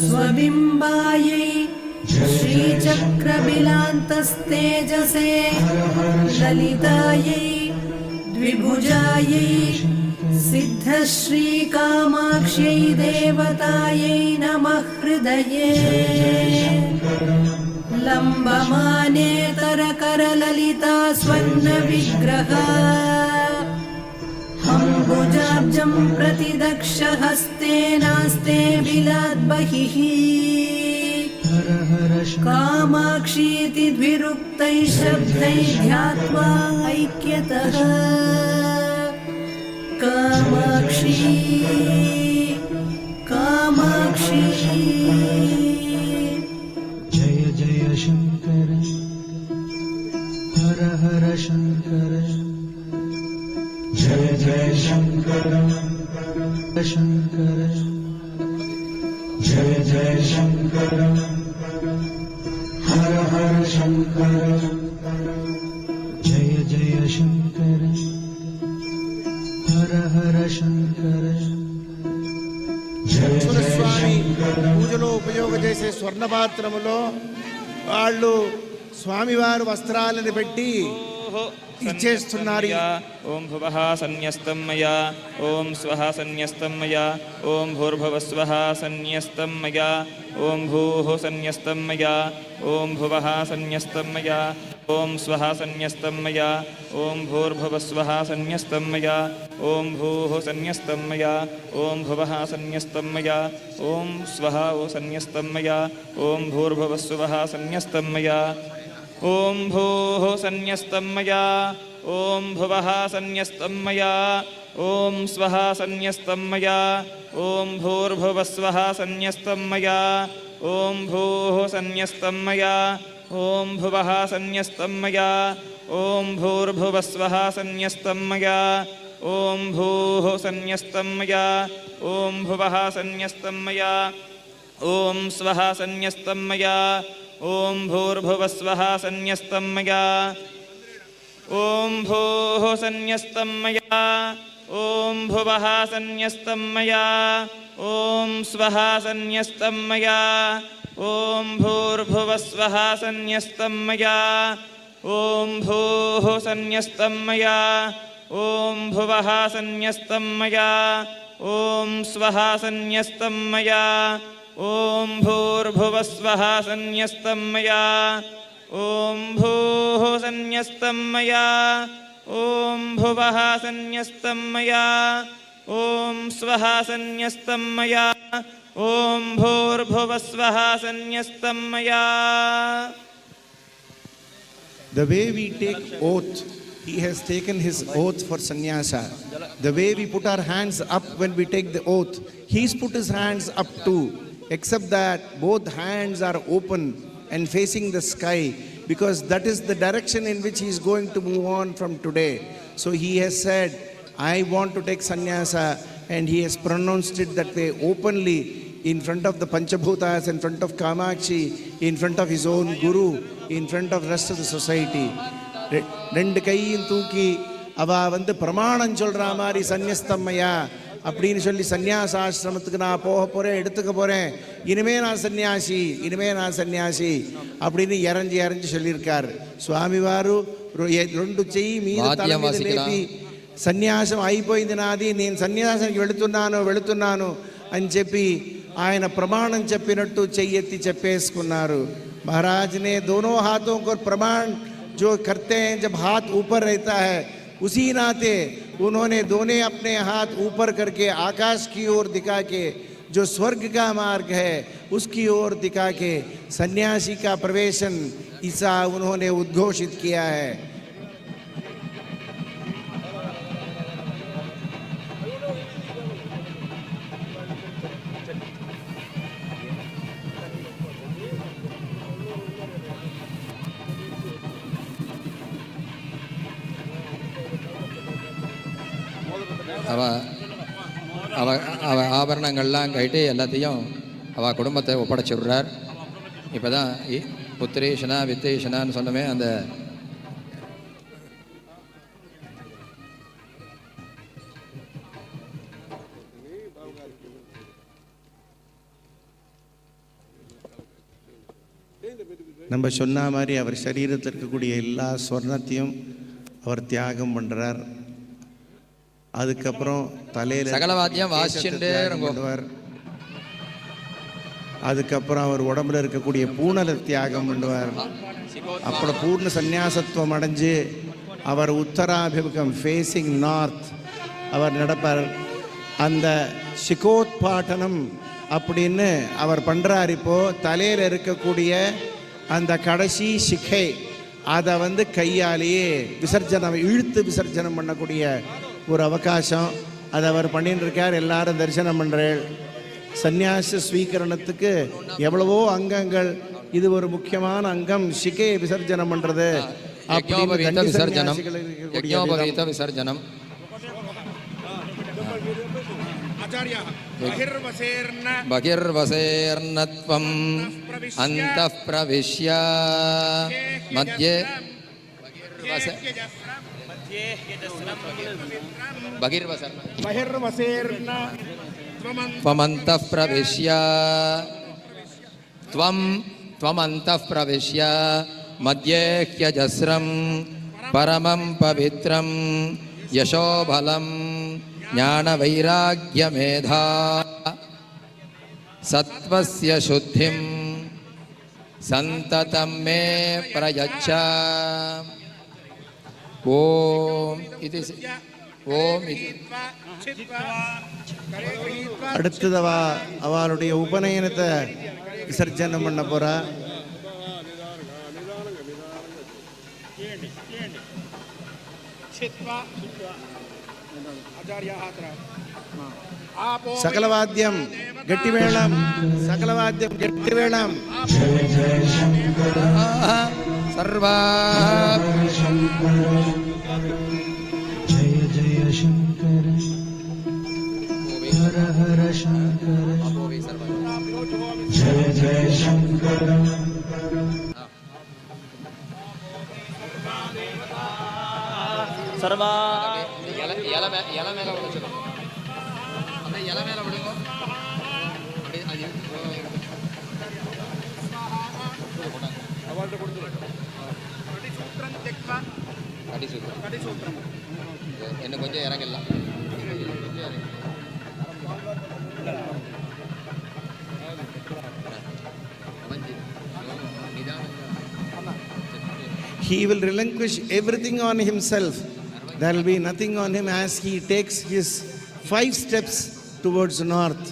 स्वबिम्बायै श्रीचक्रबिलान्तस्तेजसे ललितायै द्विभुजायै सिद्धश्रीकामाक्ष्यै देवतायै नमः हृदये लम्बमानेतरकरललिता स्वर्णविग्रह अम्बुजाब्जं प्रतिदक्षहस्तेनास्ते बिलाद्बहिः कामाक्षीति द्विरुक्तैः शब्दैः ध्यात्वा ऐक्यतः कामाक्षी कामाक्षी। जय जय शंकर हर हर शंकर जय जय शंकर शंकर जय जय शंकर हर हर शंकर जय जय शंकर हर हर शंकर जय जय शंकर। పూజలో ఉపయోగ చేసే స్వర్ణ పాత్రములో వాళ్ళు స్వామివారి వస్త్రాలను పెట్టి ఇచ్చేస్తున్నారు. ఓం భువః సన్యస్తం మయా ఓం స్వః సన్యస్తం మయా ఓం భూర్భువస్వః సన్యస్తం మయా ఓం భూః సన్యస్తం మయా ఓం భువః సన్యస్తం మయా ఓం స్వః సన్యస్తం మయా ఓం భూర్భువస్వః సన్యస్తం మయా ఓం భూః సన్యస్తం మయా ఓం భువః సన్యస్తం మయా ఓం స్వః సన్యస్తం మయా ఓం భూర్భువస్వః సన్యస్తం మయా ఓం భూః సన్యస్తం మయా ఓం భువః సన్యస్తం మయా ఓం స్వః సన్యస్తం మయా ఓం భూర్భువస్వః సన్యస్తం మయా ఓం భూః సన్యస్తం మయా ఓం భువః సన్యస్తం మయా ఓం భూర్భువస్వః సన్యస్తం మయా ఓం భూః సన్యస్తం మయా ఓం భువః సన్యస్తం మయా ఓం స్వః సన్యస్తం మయా ఓం భూర్భువస్వః సన్యస్తం మయా ఓం భూః సన్యస్తం మయా ఓం భువః సన్యస్తం మయా ఓం స్వః సన్యస్తం మయా ఓం భూర్భువస్వః సన్యస్తం మయా ఓం భూః సన్యస్తం మయా ఓం భువః సన్యస్తం మయా ఓం స్వః సన్యస్తం మయా ఓం భూర్భువస్వః సన్యస్తం మయా ఓం భూః సన్యస్తం మయా ఓం భువః సన్యస్తం మయా ఓం స్వః సన్యస్తం మయా ఓం భూర్భువస్వః సన్యస్తం మయా. The way we take oath, he has taken his oath for sannyasa. The way we put our hands up when we take the oath, he's put his hands up too, except that both hands are open and facing the sky, because that is the direction in which he is going to move on from today. So he has said, I want to take sannyasa, and he has pronounced it that way openly in front of the Panchabhutas, in front of Kamakshi, in front of his own guru, in front of rest of the society. ரெண்டு கையும் தூக்கி அவ வந்து பிரமாணம் சொல்ற மாதிரி சந்நியஸ்தம்மையா அப்படின்னு சொல்லி சந்நியாசாசிரமத்துக்கு நான் போக போகிறேன், எடுத்துக்க போகிறேன், இனிமே நான் சன்னியாசி, இனிமே நான் సన్యాసి அப்படின்னு ఇరంజి சொல்லியிருக்கார். స్వామివారు రెండు చెయ్యి మీద తల మీద లేపి సన్యాసం అయిపోయింది నాది, నేను సన్యాసానికి వెళుతున్నాను అని చెప్పి ఆయన ప్రమాణం చెప్పినట్టు చెయ్యెత్తి చెప్పేసుకున్నారు. महाराज ने दोनों हाथों को प्रमाण जो करते हैं जब हाथ ऊपर रहता है, उसी नाते उन्होंने दोनों अपने हाथ ऊपर करके आकाश की ओर दिखा के जो स्वर्ग का मार्ग है उसकी ओर दिखा के सन्यासी का प्रवेशन ऐसा उन्होंने उद्घोषित किया है. அவ ஆபரணங்கள்லாம் கைட்டு எல்லாத்தையும் அவள் குடும்பத்தை ஒப்படைச்சிடுறார். இப்போ தான் புத்திரேஷனா வித்தேஷனான்னு சொன்னமே அந்த நம்ம சொன்ன மாதிரி அவர் சரீரத்தில் இருக்கக்கூடிய எல்லா ஸ்வர்ணத்தையும் அவர் தியாகம் பண்ணுறார். அதுக்கப்புறம் தலையில் சகலவாத்தியம் வாசிச்சுட்டே பண்ணுவார். அதுக்கப்புறம் அவர் உடம்புல இருக்கக்கூடிய பூணலை தியாகம் பண்ணுவார். அப்புறம் பூர்ண சந்நியாசத்துவம் அடைஞ்சு அவர் உத்தராபிமுகம் ஃபேஸிங் நார்த் அவர் நடப்பார். அந்த சிகோத்பாட்டனம் அப்படின்னு அவர் பண்ணுறார். இப்போது தலையில் இருக்கக்கூடிய அந்த கடைசி சிகை அதை கையாலேயே விசர்ஜனம் இழுத்து விசர்ஜனம் பண்ணக்கூடிய ஒரு அவகாசம் அதை அவர் பண்ணின்னு இருக்கார். எல்லாரும் தரிசனம் பண்ணுறேன். சந்நியாச ஸ்வீகரணத்துக்கு எவ்வளவோ அங்கங்கள், இது ஒரு முக்கியமான அங்கம், சிகையை விசர்ஜனம் பண்ணுறது. விசர்ஜனம் பகிர்வசேர்ணத்வம் அந்தః பிரவிஷ்ய மத்யே त्वमन्तः प्रविश्य त्वमन्तः प्रविश्य मध्ये ह्यजस्रं परमं पवित्रं यशोबलं ज्ञानवैराग्यमेधा सत्त्वस्य शुद्धिं सन्ततं मे प्रयच्छ. ஓம் இது ஓம் இது. அடுத்தது அவளுடைய உபநயனத்தை விசர்ஜனம் பண்ண போறா. சகலவாத்தியம் கெட்டி வேளம், சகலவாத்தியம் கெட்டி வேளம். சர்வா जय जय शंकर हर हर शंकर जय जय शंकर सर्वा இலை மேல விடுங்க. அந்த இலை மேல விடுங்க. என்ன கொஞ்சம் இறங்கலாம். He will relinquish everything on himself. There will be nothing on him as he takes his 5 steps towards north.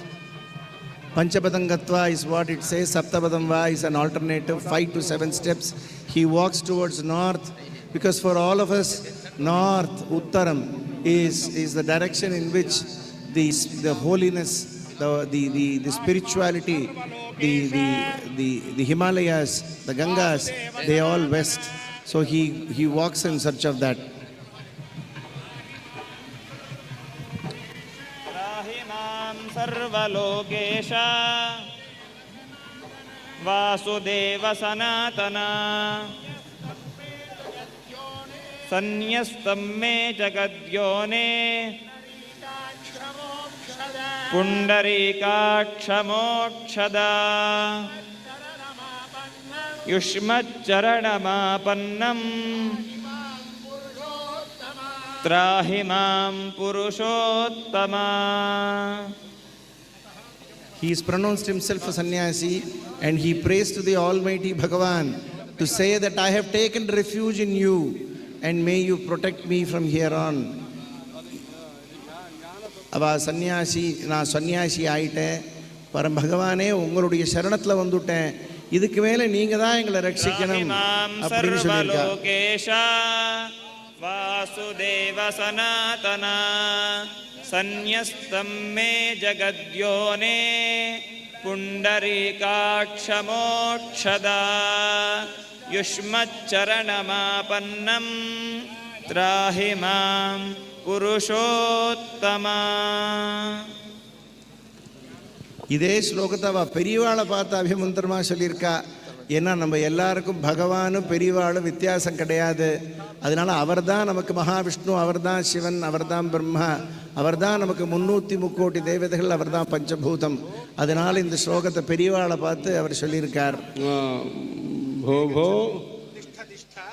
Panchapadangatva is what it says. Saptapadamva is an alternative, 5 to 7 steps. He walks towards north because for all of us, north, Uttaram, is the direction in which the holiness, the spirituality, the Himalayas, the Gangas, they all west. So he walks in search of that. राहिमां सर्वलोकेशा Vasudev सनातना सन्न्यस्तं मे जगद्योने पुण्डरीकाक्षमोक्षदा युष्मच्चरणमापन्नं त्राहि मां Purushottama. He has pronounced himself a sannyasi and he prays to the Almighty Bhagavan to say that I have taken refuge in you and may you protect me from here on. அவ சன்னியாசி, நான் சன்னியாசி ஆயிட்டேன், பரம் பகவானே உங்களுடைய சரணத்தில் வந்துட்டேன், இதுக்கு மேலே நீங்க தான் எங்களை ரட்சிக்கணும் அப்படின்னு சொல்லியிருக்கா. वासुदेव सनातना सन्न्यस्तं मे जगद्योने पुण्डरीकाक्षमोक्षदा युष्मच्चरणमापन्नं त्राहि मां पुरुषोत्तमा. இதே ஸ்லோகத்தை அவ பெரியவாளை பார்த்து அபிமந்திரமாக சொல்லியிருக்கா. ஏன்னா நம்ம எல்லாருக்கும் பகவானும் பெரியவாளும் வித்தியாசம் கிடையாது. அதனால அவர் தான் நமக்கு மகாவிஷ்ணு, அவர் தான் சிவன், அவர் தான் பிரம்மா, அவர் தான் நமக்கு 303 தேவதைகள், அவர் தான் பஞ்சபூதம். அதனால இந்த ஸ்லோகத்தை பெரியவாளை பார்த்து அவர் சொல்லியிருக்கார். భో భో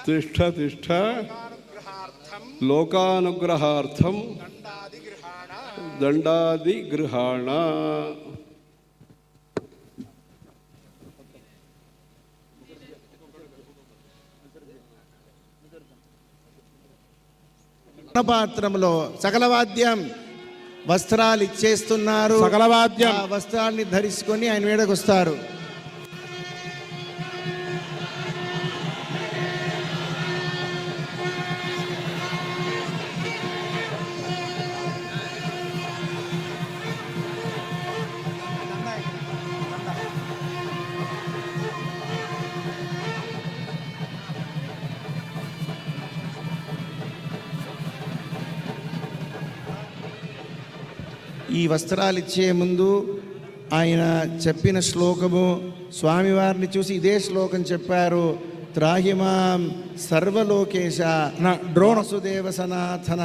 తిష్ఠ తిష్ఠ లోకానుగ్రహార్థం దండాదిగృహాణ. పాత్రంలో సకల వాద్యం వస్త్రాలు ఇచ్చేస్తున్నారు. సకల వాద్యం ఆ వస్త్రాల్ని ధరించుకొని ఆయన వేడకు వస్తారు. ఈ వస్త్రాలు ఇచ్చే ముందు ఆయన చెప్పిన శ్లోకము స్వామివారిని చూసి ఇదే శ్లోకం చెప్పారు. త్రాహిమాం సర్వలోకేశ ద్రోణసుదేవ సనాథన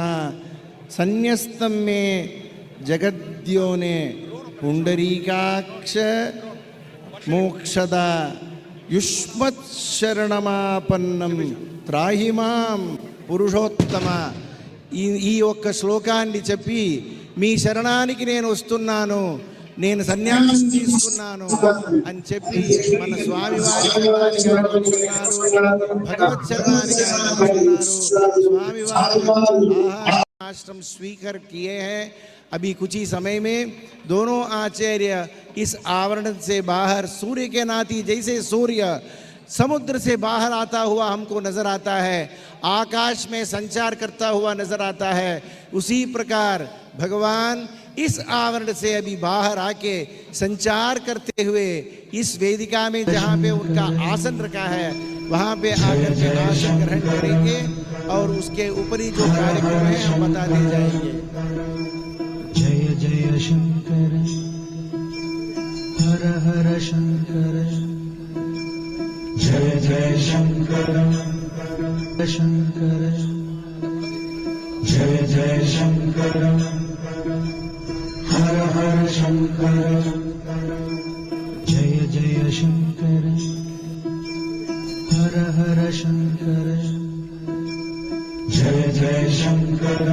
సన్యస్తం మే జగద్యోనే పుండరీకాక్ష మోక్షద యుష్మత్శరణమాపన్నం త్రాహిమాం పురుషోత్తమ. ఈ ఒక్క శ్లోకాన్ని చెప్పి మీ శరణానికి నేను వస్తున్నాను, నేను సన్యాసం తీసుకున్నాను అని చెప్పి మన స్వామివారి భగవత్ శరణానికి స్వామివారు आश्रम स्वीकार किए हैं. अभी कुछ ही समय में दोनों आचार्य इस आवरण से बाहर सूर्य के नाती जैसे सूर्य समुद्र से बाहर आता हुआ हमको नजर आता है, आकाश में संचार करता हुआ नजर आता है, उसी प्रकार भगवान इस आवरण से अभी बाहर आके संचार करते हुए इस वेदिका में जहाँ पे उनका आसन रखा है वहाँ पे आकर के आसन ग्रहण करेंगे और उसके ऊपरी जो कार्यक्रम है हम बताते जाएंगे. जय जय शंकर हर हर शंकर जय जय शंकर शंकर जय जय शंकर हर हर शंकर जय जय शंकर हर हर शंकर जय जय शंकर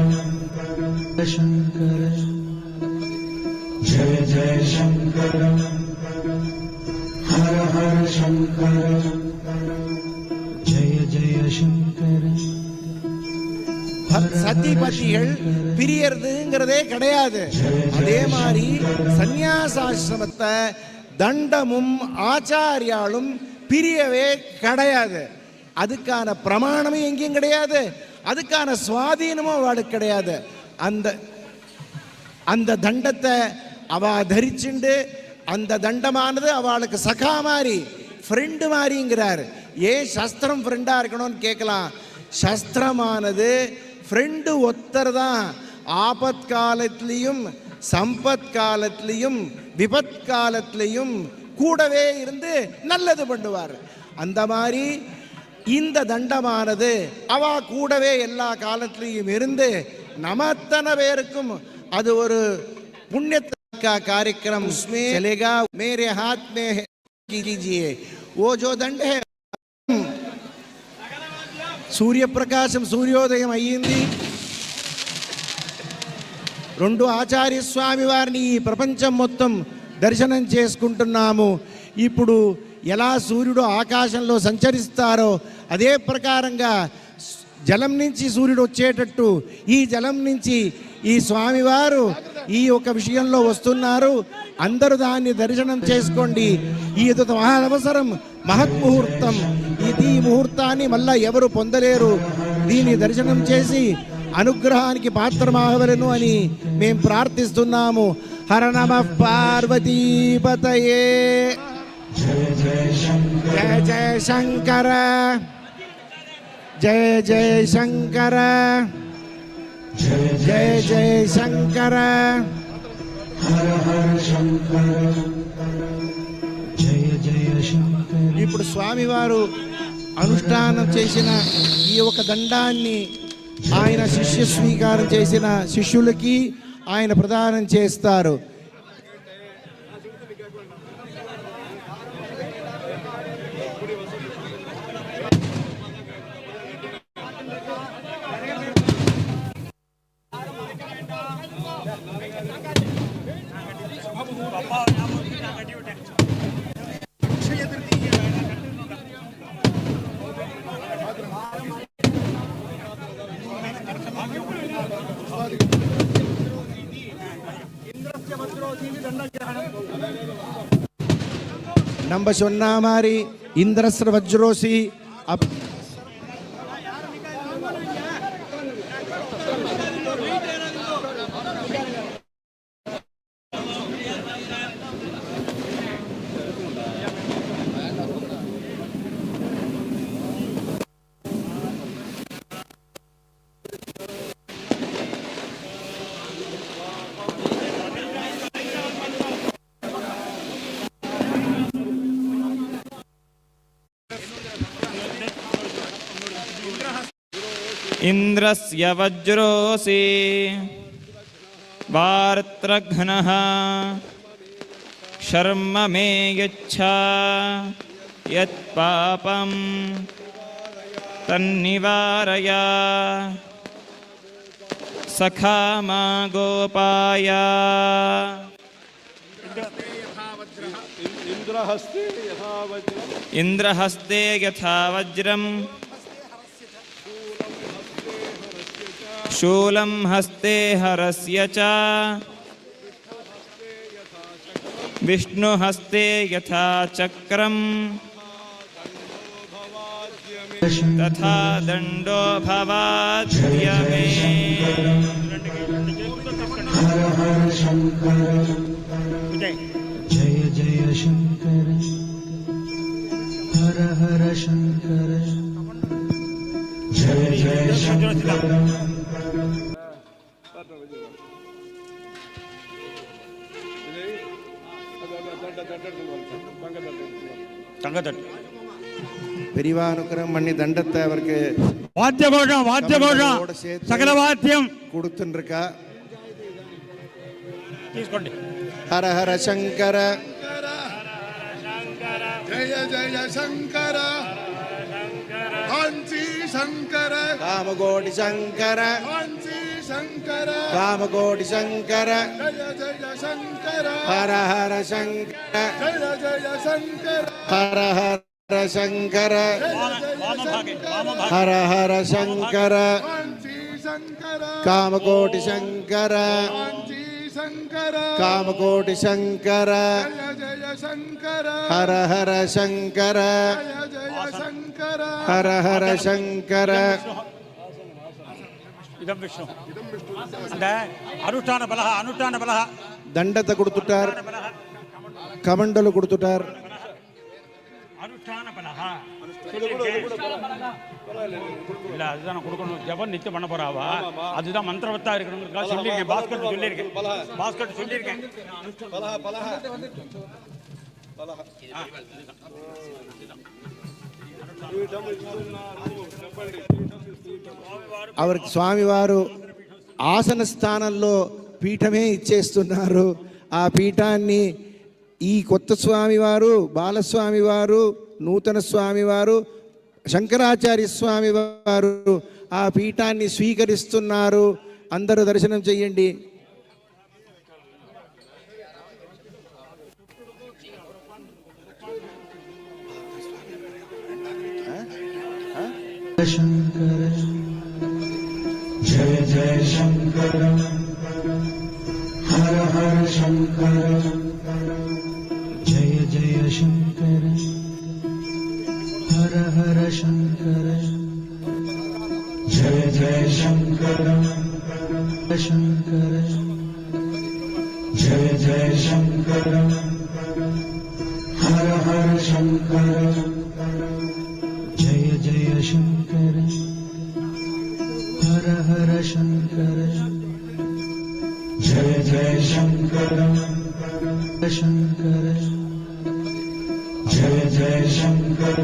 शंकर जय जय शंकर हर हर शंकर जय जय शंकर சத்திபதிகள் பிரியறதுங்கிறதே கிடையாது. அதே மாதிரி சந்நியாசாசிரமத்தை தண்டமும் ஆச்சாரியாலும் பிரியவே கிடையாது. அதுக்கான பிரமாணமும் எங்கேயும் கிடையாது, அதுக்கான சுவாதீனமும் அவளுக்கு கிடையாது. அந்த தண்டத்தை அவ தரிச்சுண்டு அந்த தண்டமானது அவளுக்கு சகா மாதிரி ஃப்ரெண்டு மாதிரிங்கிறார். ஏன் சஸ்திரம் ஃப்ரெண்டா இருக்கணும்னு கேட்கலாம். சஸ்திரமானது ஃப்ரெண்டு ஒத்தர் தான். ஆபத் காலத்திலையும் சம்பத் காலத்திலையும் விபத் காலத்திலையும் கூடவே இருந்து நல்லது பண்ணுவார். அந்த மாதிரி இந்த தண்டமானது அவ கூடவே எல்லா காலத்திலையும் இருந்து நமத்தன பேருக்கும் அது ஒரு पुण्य का कार्यक्रम उसमें चलेगा. मेरे हाथ में कीजिए वो जो दंड है. సూర్యప్రకాశం సూర్యోదయం అయ్యింది. రెండు ఆచార్య స్వామి వారిని ఈ ప్రపంచం మొత్తం దర్శనం చేసుకుంటున్నాము. ఇప్పుడు ఎలా సూర్యుడు ఆకాశంలో సంచరిస్తారో అదే ప్రకారంగా జలం నుంచి సూర్యుడు వచ్చేటట్టు ఈ జలం నుంచి ఈ స్వామివారు ఈ ఒక విషయంలో వస్తున్నారు. అందరూ దాన్ని దర్శనం చేసుకోండి. ఈ మహానవసరం మహత్ముహూర్తం. ఈ ముహూర్తాన్ని మళ్ళా ఎవరు పొందలేరు. దీన్ని దర్శనం చేసి అనుగ్రహానికి పాత్రమాగవలను అని మేము ప్రార్థిస్తున్నాము. హర నమః పార్వతీపతయే. జయ జయ శంకర జయ జయ శంకర జయ జయ శంకర हर हर शंकर जय जय शंकर. ఇప్పుడు స్వామివారు అనుష్ఠానం చేసిన ఈ ఒక దండాన్ని ఆయన శిష్య స్వీకారం చేసిన శిష్యులకి ఆయన ప్రదానం చేస్తారు. நம்ம சொன்ன மாதிரி இந்திரஸ்ர வஜ்ரோசி அப் इन्द्रस्य वज्रोऽसि वार्त्रघ्नः शर्म मे यच्छा यत्पापं तन्निवारय सखा मा गोपाय इन्द्रहस्ते यथा वज्रम् शूलं हस्ते हरस्य च विष्णुहस्ते यथा चक्रं तथा दण्डो भवाद्य मे हर हर शंकर जय जय शंकर हर हर शंकर जय जय शंकर பெரிவானுக்கிரம் பண்ணி தண்டத்தை அவருக்கு వాద్యఘోషం సకల వాద్యం கொடுத்துருக்கா. ஹர ஹர சங்கர జయ జయ శంకర కాంచీ శంకర காமகோடி சங்கர కాంచీ శంకర காமகோடி சங்கர జయ జయ శంకర ஹர ஹர சங்கர జయ జయ శంకర ஹர ஹர சங்கர ஹர ஹர சங்கர కాంచీ శంకర காமகோடி சங்கர కాంచీ శంకర காமகோடி சங்கர జయ జయ శంకర ஹர ஹர சங்கர జయ జయ శంకర ஹர ஹர சங்கர இதம் விஷ்ணு அந்த அனுஷ்டான பலக தண்டத்தை கொடுத்துட்டார், கமண்டலு கொடுத்துட்டார். அனுஷ்டான பலக இல்ல அதுதான் நான் கொடுக்கணும். ஜபம் நித்தியம் பண்ண போறாவா, அதுதான் மந்திரவத்தா இருக்கணுங்கிறதுக்காக சொல்லியிருக்கேன். பாஸ்கர் சொல்லியிருக்கேன். అవరికి స్వామివారు ఆసన స్థానంలో పీఠమే ఇచ్చేస్తున్నారు. ఆ పీఠాన్ని ఈ కొత్త స్వామివారు, బాలస్వామివారు, నూతన స్వామివారు, శంకరాచార్య స్వామి వారు ఆ పీఠాన్ని స్వీకరిస్తున్నారు. అందరూ దర్శనం చెయ్యండి. शंकर जय जय शंकर हर हर शंकर जय जय शंकर हर हर शंकर जय जय शंकर शंकर जय जय शंकर हर हर शंकर जय जय शंकर हर हर शंकर जय जय शंकर शंकर जय जय शंकर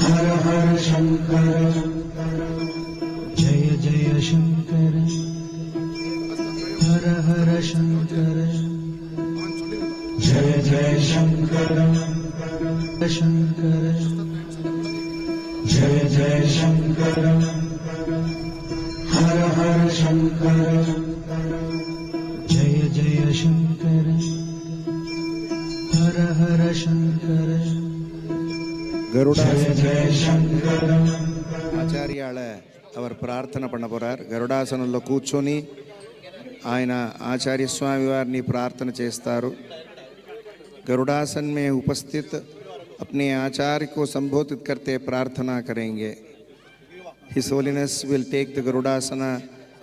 हर हर शंकर जय जय शंकर हर हर शंकर जय जय शंकर शंकर जय जय शंकर हर हर शंकर जय जय शंकर हर हर शंकर கருடா जय जय शंकर ఆచార్యాల அவர் ప్రార్థన பண்ண పోறார். గరుడాసనంలో కూర్చొని ఆయన ఆచార్య స్వామి వారిని ప్రార్థన చేస్తారు. गरुड़ासन में उपस्थित अपने आचार्य को संबोधित करते प्रार्थना करेंगे. His Holiness will take the Garudasana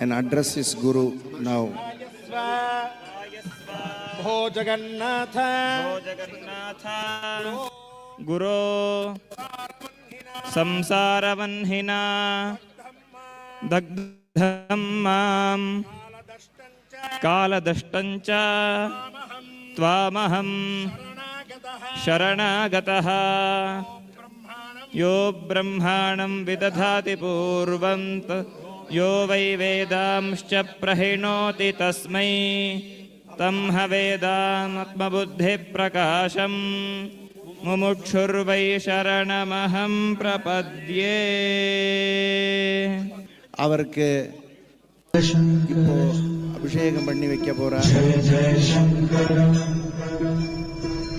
and address his Guru now. भो जगन्नाथ ओ जगन्नाथ गुरो संसारवह्निना दग्धं मां कालदष्टं च त्वामहं शरणागतः. यो ब्रह्माणं विदधाति पूर्वं यो वै वेदांश्च प्रहिणोति तस्मै तं ह वेदामात्मबुद्धिप्रकाशं मुमुक्षुर्वै शरणमहं प्रपद्ये. அவருக்கு இப்போ அபிஷேகம் பண்ணி வைக்க போறா. जय जय शंकर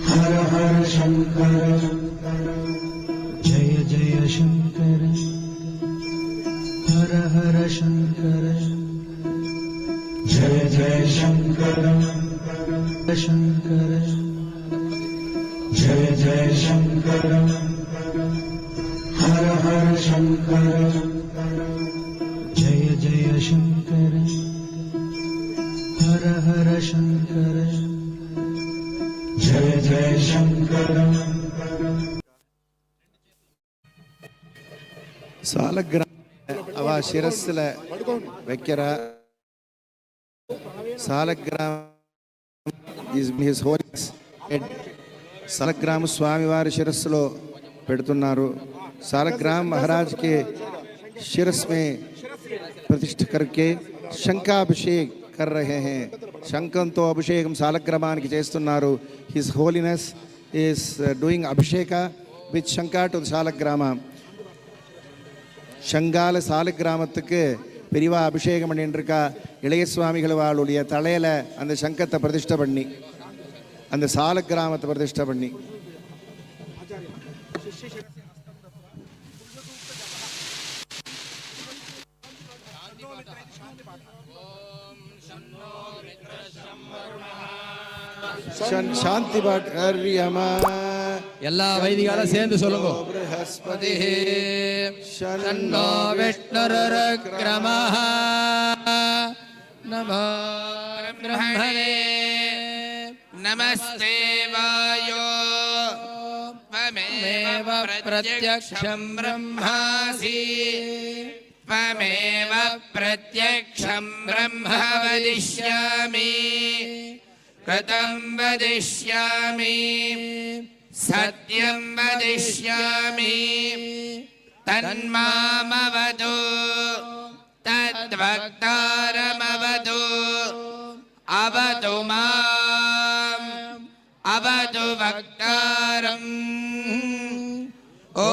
हर हर शंकर जय जय शंकर हर हर शंकर जय जय शंकर शंकर जय जय शंकर हर हर शंकर जय जय शंकर हर हर शंकर जय जय शंकर. சாலக்கிராம அவ சிரஸ்ல வைக்கிற సాలగ్రామ హిస్ హోలీనెస్ సాలగ్రామ స్వామివారి శిరస్సులో పెడుతున్నారు. సాలగ్రామ మహారాజ్ के शिरस में प्रतिष्ठा करके शंखाभिषेक कर रहे हैं. శంఖంతో అభిషేకం సాలగ్రామానికి చేస్తున్నారు. హిస్ హోలీనెస్ ఈస్ డూయింగ్ అభిషేక విత్ శంఖ టు సాలగ్రామ. சங்கால சாலக்கிராமத்துக்கு பெரிவா அபிஷேகம் பண்ணிட்டுருக்கா. இளைய சுவாமிகள் வாளுடைய தலையில் அந்த சங்கத்தை பிரதிஷ்டை பண்ணி அந்த சாலக்கிராமத்தை பிரதிஷ்டை பண்ணி சாந்தி பாட் ஹரியமா எல்லா வைதிகாலும் சேர்ந்து சொல்லுங்க. बृहस्पति शन्नो विष्णुरुक्रमः नमो ब्रह्मणे नमस्ते वायो त्वमेव प्रत्यक्षं ब्रह्मासि त्वमेव प्रत्यक्षं ब्रह्म वदिष्यामि कृतं वदिष्यामि सत्यं वदिष्यामि तन्मामवतु तद्वक्तारमवतु अवतु माम् अवतु वक्तारम्. ॐ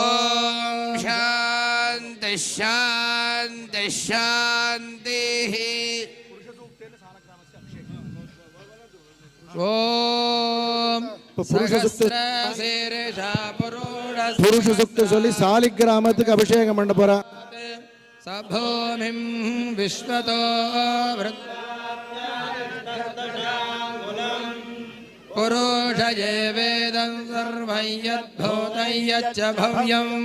शान्ति शान्ति शान्तिः. ॐ புருஷ சுக்த சொல்லி சாலிக்கிராமத்துக்கு அபிஷேகம் பண்ண போறா. சபோமிம் விஸ்வதோ புருஷயே வேதம் சர்வம் யத்பூதம் யச்ச பவ்யம்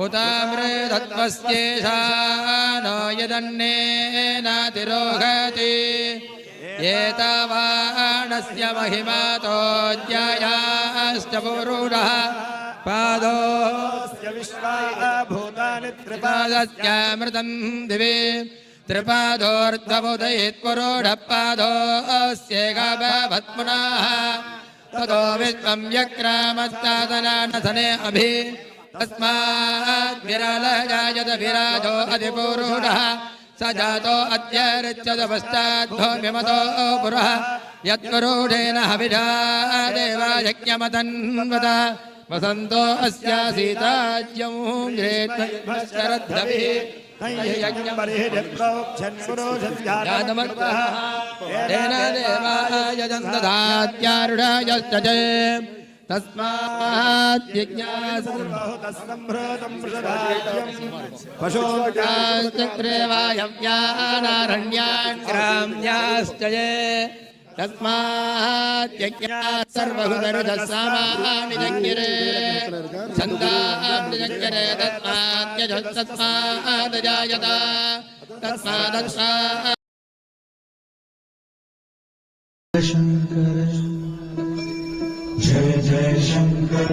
உதாமிருதத்வஸ்யேஷானோ யதன்னேனாதிரோஹதி ஏதாவாணஸ்ய மகிமாதோத்யாயாஸ்ச புருஷः பாதோஸ்ய விஸ்வாபூதானி த்ரிபாதஸ்யாமிருதம் திவி त्रिपादोर्ध्वमुदयेत्पुरोढः पादोऽस्येकाभवत्पुनः ततो विश्वं व्यक्रामस्तादनानसने अभि तस्माद्विरालजायत विराजो अधिपुरुषः स जातो अद्य ऋच्यत पश्चाद्धो विमतो पुरः यत्पुरुषेण हविषा देवा यज्ञमतन्वत वसन्तो अस्यासीताज्यं ग्रेत्मश्चरद्धभिः तस्मात् पशोचक्रे वायव्यानारण्यान् ग्राम्याश्च ये तस्मात् यज्ञात् सर्वभूतरुदस्सामानि जज्ञरे छन्दांसि जज्ञरे तस्मात् यजस्तस्मात् जायत तस्मात् शंकर जय जय शंकर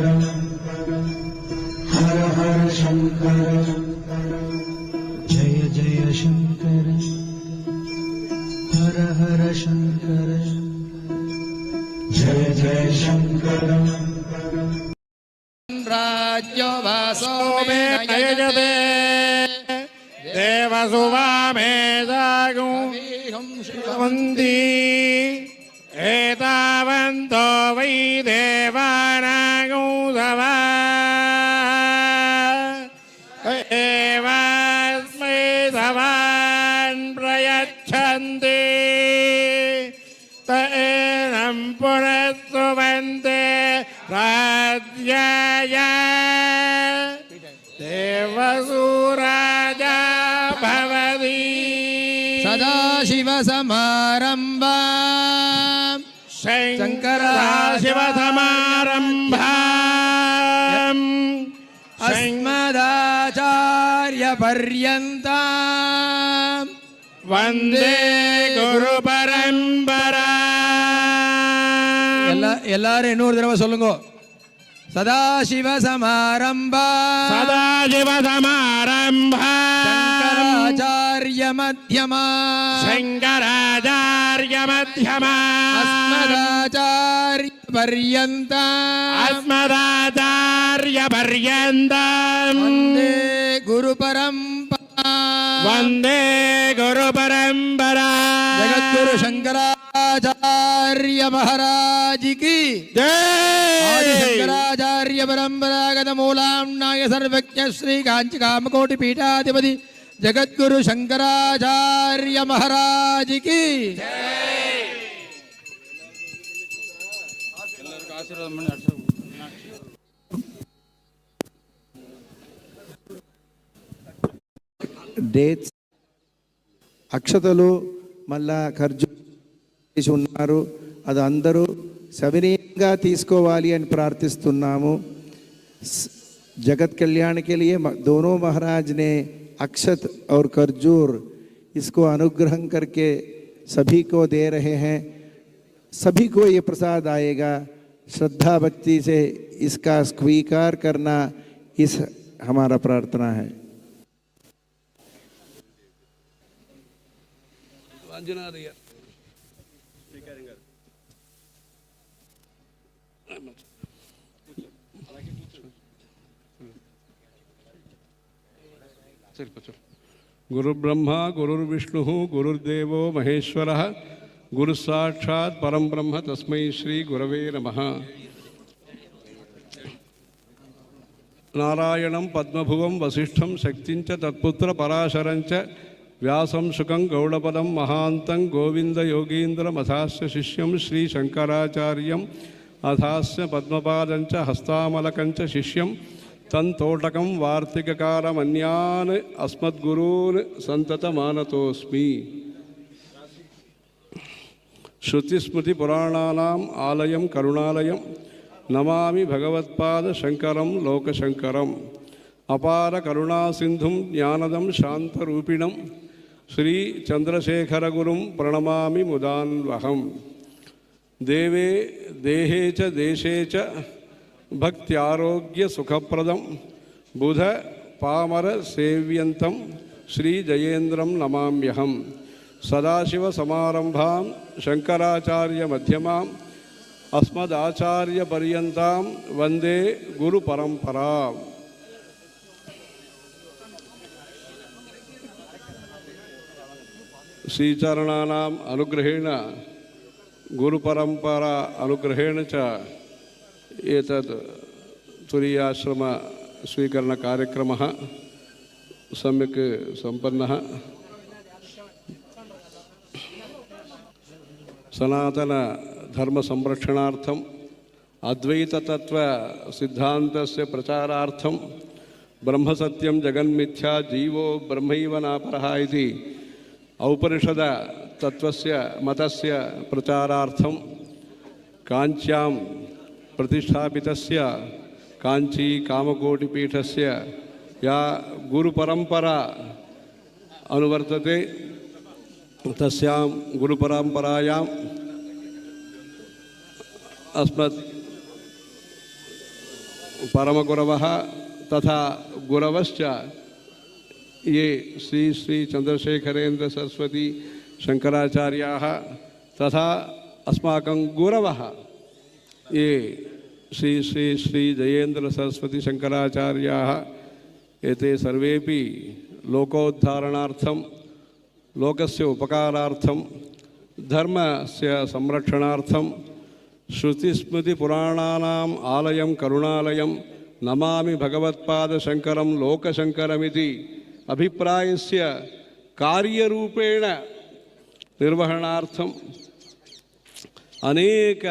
हर हर शंकर जय जय शंकर हर हर शंकर जय जय शंकर राज्यो वासो मे नयजते देवसुवा मे जागु वन्दी एतावन्तो वै देवानागौ सवा एवास्मै सवान् प्रयच्छन्ति त एनं पुनस्तुवन्ते राज्याय देवसूराजा भवति सदाशिवसमारम्भा शङ्कराशिवसमारम्भाम् अस्मदाचार्यपर्यन्ता वन्दे गुरुपरम्परा எல்லாரும் இன்னொரு தடவை சொல்லுங்க सदाशिवसमारम्भा सदाशिवसमारम्भा शङ्कराचार्यमध्यमा शङ्कराचार्यमध्यमा अस्मदाचार्यपर्यन्ता अस्मदाचार्यपर्यन्तम् वन्दे गुरुपरम्परा वन्दे गुरुपरम्परा जगद्गुरु शंकराचार्य महाराज की आदि शंकराचार्य परंपरागत मूलाम्नाय सर्वज्ञ श्री कांची कामकोटि पीठाधिपति जगद्गुरु शंकराचार्य महाराज की డేట్స్ అక్షతలు మళ్ళా ఖర్జూర ఉన్నారు అది అందరూ సవినీయంగా తీసుకోవాలి అని ప్రార్థిస్తున్నాము जगत कल्याण के लिए दोनों महाराज ने अक्षत और खरजूर इसको अनुग्रह करके सभी को दे रहे हैं सभी को ये प्रसाद आएगा श्रद्धा भक्ति से इसका स्वीकार करना इस हमारा प्रार्थना है गुरुर्ब्रह्मा गुरुर्विष्णु गुरुर्देवो महेश्वरः गुरुसाक्षात् परं ब्रह्म तस्मै श्री गुरवे नमः। नारायणं पद्मभुवं वसिष्ठं शक्तिं च तत्पुत्र पराशरं च व्यासं शुकं गौडपदं महान्तं गोविन्दयोगीन्द्रमथास्य शिष्यं श्रीशङ्कराचार्यम् अथास्य पद्मपादं च हस्तामलकं च शिष्यं तन्तोटकं वार्तिककारमन्यान् अस्मद्गुरून् सन्ततमानतोऽस्मि। श्रुतिस्मृतिपुराणानाम् आलयं करुणालयं नमामि भगवत्पादशङ्करं लोकशङ्करम् अपारकरुणासिन्धुं ज्ञानदं शान्तरूपिणं श्रीचन्द्रशेखरगुरुं प्रणमामि मुदान्वहम्। देवे देहे च देशे च भक्त्यारोग्य सुखप्रदं बुध पामर सेव्यन्तं श्री जयेन्द्रं नमाम्यहम्। सदाशिव समारंभां शंकराचार्य मध्यमां अस्मदाचार्य पर्यन्तां वंदे गुरु परंपरा। श्रीचरणानाम् अनुग्रहेण गुरुपरंपरा अनुग्रहेण च एतत् तुरीयाश्रम स्वीकरण कार्यक्रमः सम्यक् सम्पन्नः। सनातन धर्म संरक्षणार्थम् अद्वैत तत्व सिद्धान्तस्य प्रचारार्थं ब्रह्मसत्यं जगन्मिथ्या जीवो ब्रह्मैव नापरः इति औपनिषद तत्त्वस्य मतस्य प्रचारार्थं काञ्च्यां प्रतिष्ठापितस्य काञ्ची कामकोटिपीठस्य या गुरुपरम्परा अनुवर्तते तस्यां गुरुपरम्परायाम् अस्मत् परमगुरवः तथा गुरवश्च ये श्री श्री चंद्रशेखरेन्द्र सरस्वती शंकराचार्याः तथा अस्माकं गुरवः ये श्री श्री श्री जयेन्द्र सरस्वती शंकराचार्याः एते सर्वेपि लोकोद्धारणार्थं लोकस्य उपकारार्थं धर्मस्य संरक्षणार्थं श्रुतिस्मृतिपुराणानाम् आलयं करुणालयं नमामि भगवत्पादशङ्करं लोकशङ्करमिति अभिप्रायस्य कार्यरूपेण निर्वहणार्थम् अनेक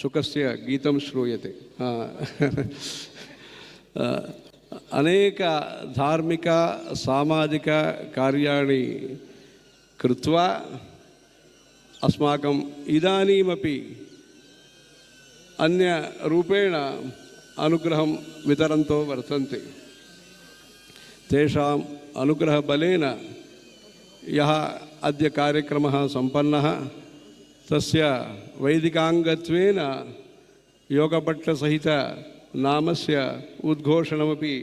शुकस्य गीतं श्रूयते अनेक धार्मिक सामाजिक कार्याणि कृत्वा अस्माकम् इदानीमपि अन्य रूपेण अनुग्रहं वितरन्तो वर्तन्ते। तेषाम् अनुग्रहबलेन यः अद्य कार्यक्रमः सम्पन्नः तस्य वैदिकाङ्गत्वेन योगपट्टसहित नामस्य उद्घोषणमपि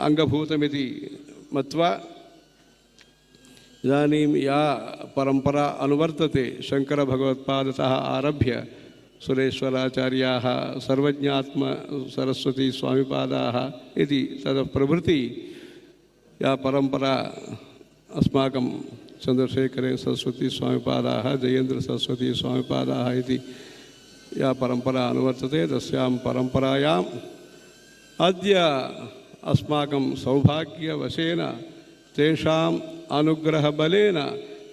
अङ्गभूतमिति मत्वा इदानीं या परम्परा अनुवर्तते शङ्करभगवत्पादतः आरभ्य सुरेश्वराचार्याः सर्वज्ञात्म सरस्वती स्वामिपादाः इति ततः प्रभृति या परम्परा अस्माकं चन्द्रशेखरे सरस्वती स्वामिपादाः जयेन्द्र सरस्वती स्वामिपादाः इति या परम्परा अनुवर्तते तस्यां परम्परायाम् अद्य अस्माकं सौभाग्यवशेन तेषाम् अनुग्रहबलेन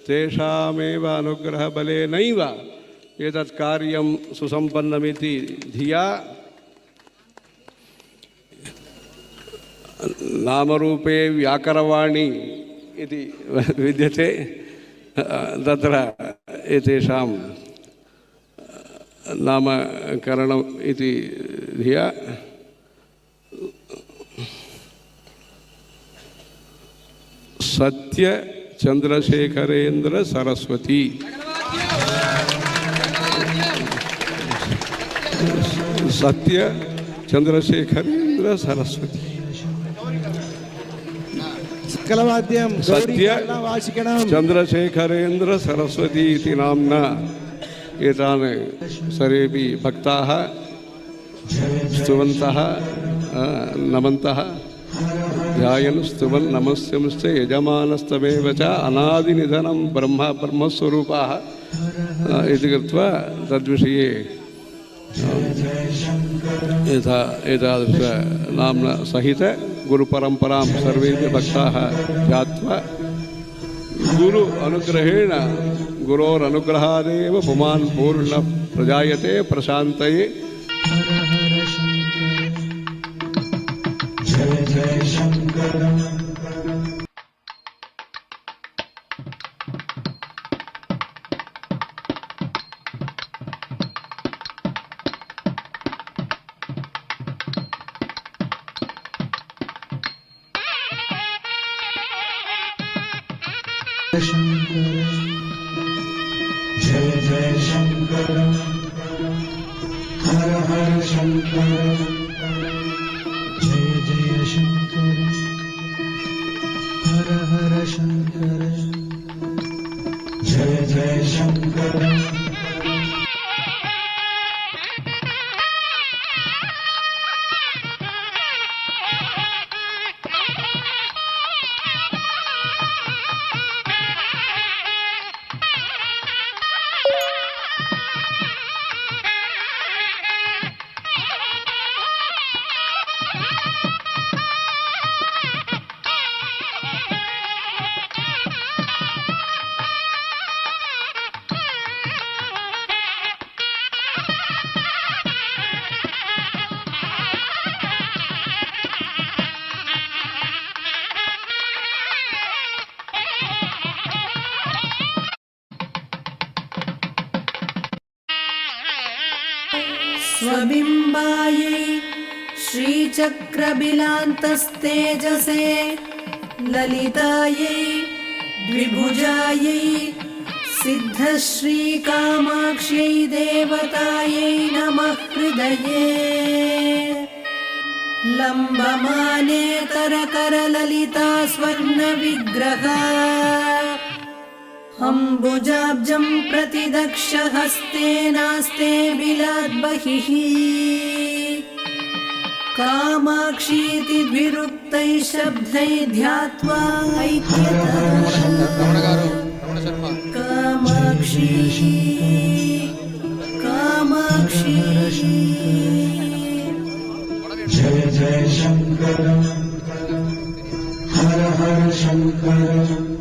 तेषामेव अनुग्रहबलेनैव एतत् कार्यं सुसम्पन्नमिति धिया नामरूपे व्याकरवाणी इति विद्यते तत्र एतेषां नामकरणम् इति धिया सत्य चंद्रशेखरेन्द्र सरस्वती सत्य चंद्रशेखरेन्द्र सरस्वती सकलवाद्यं सत्य चंद्रशेखरेन्द्र सरस्वती इति नाम्ना एतान् सर्वेपि भक्ताः स्तुवन्तः नमन्तः ध्यायन् स्तुवन् नमस्यंश्च यजमानस्तमेव च अनादिनिधनं ब्रह्मस्वरूपाः इति कृत्वा तद्विषये एतादृशनाम्ना सहित गुरुपरम्परां सर्वेपि भक्ताः ध्यात्वा गुरु अनुग्रहेण गुरोरनुग्रहादेव पुमान् पूर्णः प्रजायते प्रशान्तये। जय जय शंकर जय जय शंकर हर हर शंकर जय जय शंकर हर हर शंकर जय जय शंकर स्वबिम्बायै श्रीचक्रबिलान्तस्तेजसे ललितायै द्विभुजायै सिद्धश्रीकामाक्ष्यै देवतायै नमः हृदये लम्बमानेतरकरललिता स्वर्णविग्रहा अम्बुजाब्जं प्रतिदक्षहस्तेनास्ते बिलाद्बहिः कामाक्षीति द्विरुक्तैः शब्दैः ध्यात्वा ऐक्यतः రమణ గారు రమణ శర్మ कामाक्षी कामाक्षी जय जय शंकर हर हर शंकर